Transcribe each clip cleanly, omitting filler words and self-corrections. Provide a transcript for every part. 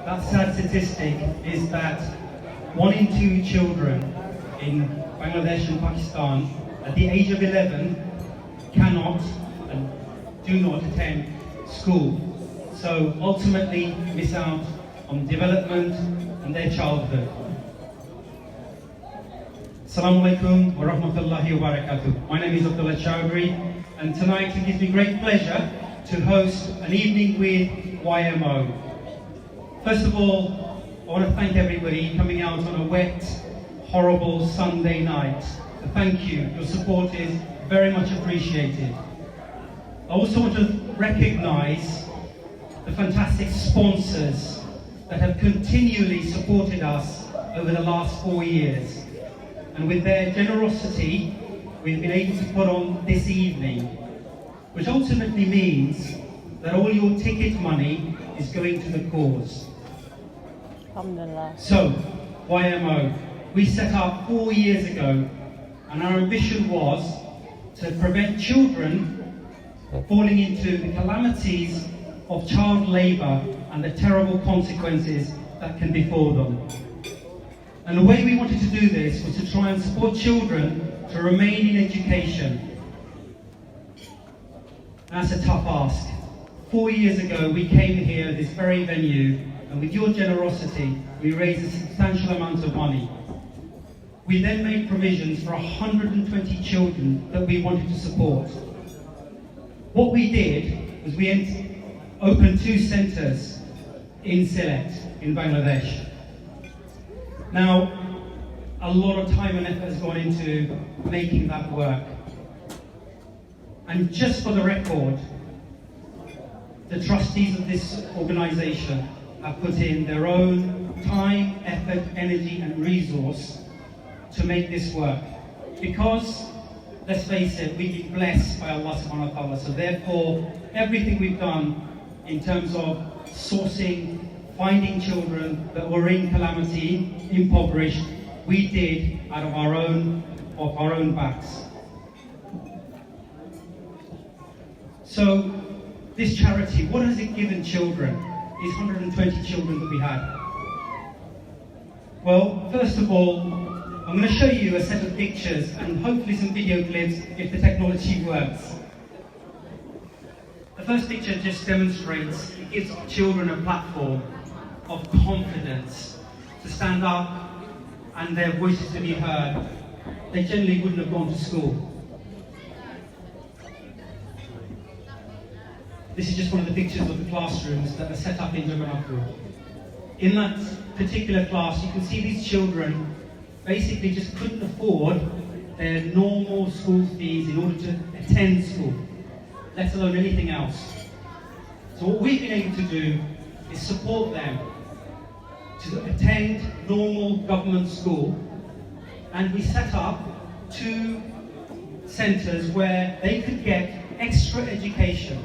that sad statistic is that 1 in 2 children in Bangladesh and Pakistan at the age of 11 cannot and do not attend school. So ultimately miss out on development and their childhood. Assalamu alaikum wa rahmatullahi wa barakatuh. My name is Abdullah Chowdhury, and tonight it gives me great pleasure to host an evening with YMO. First of all, I want to thank everybody coming out on a wet, horrible Sunday night. So thank you. Your support is very much appreciated. I also want to recognize the fantastic sponsors that have continually supported us over the last 4 years. And with their generosity, we've been able to put on this evening, which ultimately means that all your ticket money is going to the cause. So, YMO, we set up 4 years ago, and our ambition was to prevent children falling into the calamities of child labour and the terrible consequences that can befall them. And the way we wanted to do this was to try and support children to remain in education. That's a tough ask. 4 years ago, we came here at this very venue, and with your generosity, we raised a substantial amount of money. We then made provisions for 120 children that we wanted to support. What we did was we opened 2 centres in Sylhet, in Bangladesh. Now, a lot of time and effort has gone into making that work. And just for the record, the trustees of this organisation have put in their own time, effort, energy and resource to make this work. Because, let's face it, we've been blessed by Allah subhanahu wa ta'ala, so therefore everything we've done in terms of sourcing, finding children that were in calamity, impoverished, we did out of our own backs. So this charity, what has it given children, these 120 children that we had? Well, first of all, I'm going to show you a set of pictures and hopefully some video clips if the technology works. The first picture just demonstrates, it gives children a platform of confidence to stand up and their voices to be heard. They generally wouldn't have gone to school. This is just one of the pictures of the classrooms that are set up in Jagannathpur. In that particular class, you can see these children basically just couldn't afford their normal school fees in order to attend school, let alone anything else. So what we've been able to do is support them to attend normal government school, and we set up 2 centres where they could get extra education,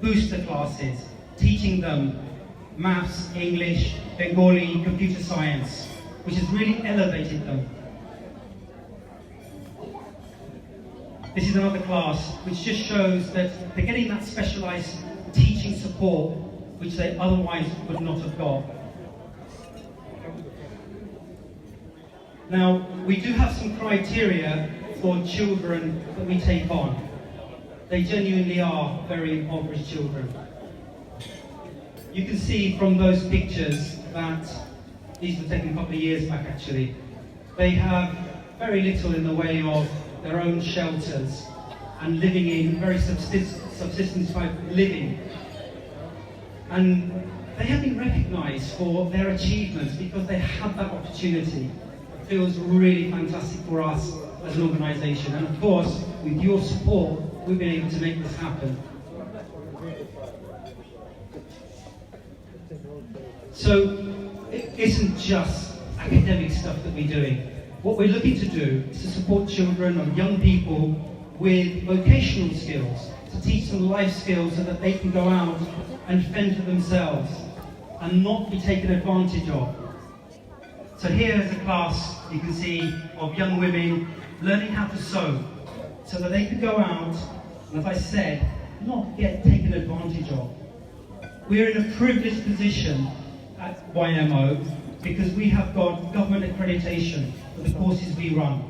booster classes, teaching them maths, English, Bengali, computer science, which has really elevated them. This is another class which just shows that they're getting that specialised teaching support which they otherwise would not have got. Now, we do have some criteria for children that we take on. They genuinely are very impoverished children. You can see from those pictures that these were taken a couple of years back actually. They have very little in the way of their own shelters and living in very subsistence type living. And they have been recognised for their achievements because they had that opportunity. It feels really fantastic for us as an organisation, and of course with your support we've been able to make this happen. So it isn't just academic stuff that we're doing. What we're looking to do is to support children and young people with vocational skills, to teach them life skills so that they can go out and fend for themselves and not be taken advantage of. So here is a class you can see of young women learning how to sew so that they could go out and, as I said, not get taken advantage of. We're in a privileged position at YMO because we have got government accreditation for the courses we run.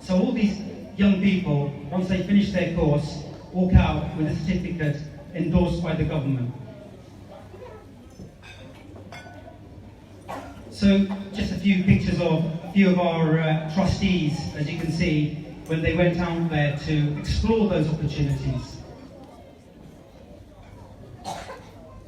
So all these young people, once they finish their course, walk out with a certificate endorsed by the government. So just a few pictures of a few of our trustees, as you can see, when they went out there to explore those opportunities.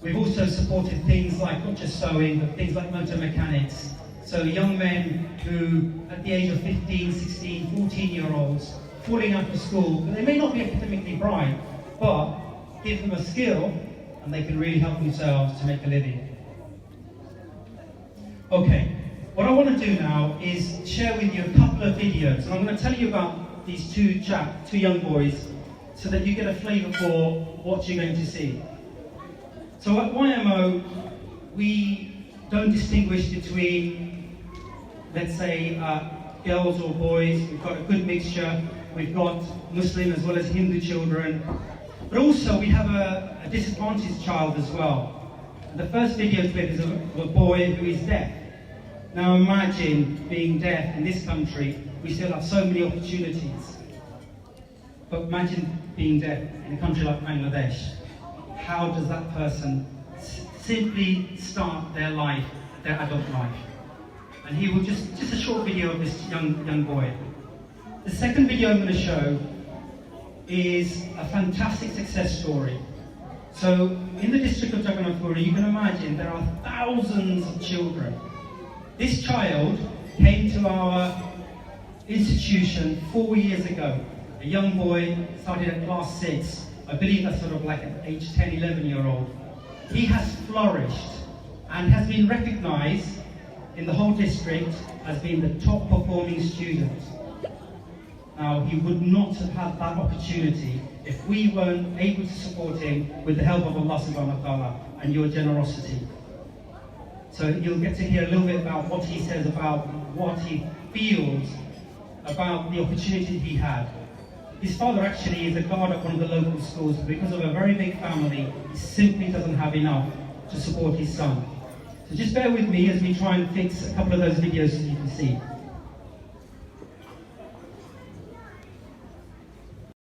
We've also supported things like not just sewing, but things like motor mechanics. So young men who, at the age of 15, 16, 14-year-olds, falling out of school, they may not be academically bright, but give them a skill and they can really help themselves to make a living. Okay, what I want to do now is share with you a couple of videos, and I'm going to tell you about these two young boys, so that you get a flavour for what you're going to see. So at YMO, we don't distinguish between, let's say, girls or boys. We've got a good mixture. We've got Muslim as well as Hindu children. But also we have a disadvantaged child as well. The first video clip is of a boy who is deaf. Now imagine being deaf in this country. We still have so many opportunities. But imagine being deaf in a country like Bangladesh. How does that person simply start their life, their adult life? And he will just a short video of this young boy. The second video I'm going to show is a fantastic success story. So in the district of Jagannathpuri, you can imagine there are thousands of children. This child came to our institution 4 years ago. A young boy, started at class 6. I believe that's sort of like an age 10, 11-year-old. He has flourished and has been recognized in the whole district as being the top performing student. Now, he would not have had that opportunity if we weren't able to support him with the help of Allah subhanahu wa ta'ala and your generosity. So you'll get to hear a little bit about what he says about what he feels about the opportunity he had. His father actually is a guard at one of the local schools, but because of a very big family, he simply doesn't have enough to support his son. So just bear with me as we try and fix a couple of those videos so you can see.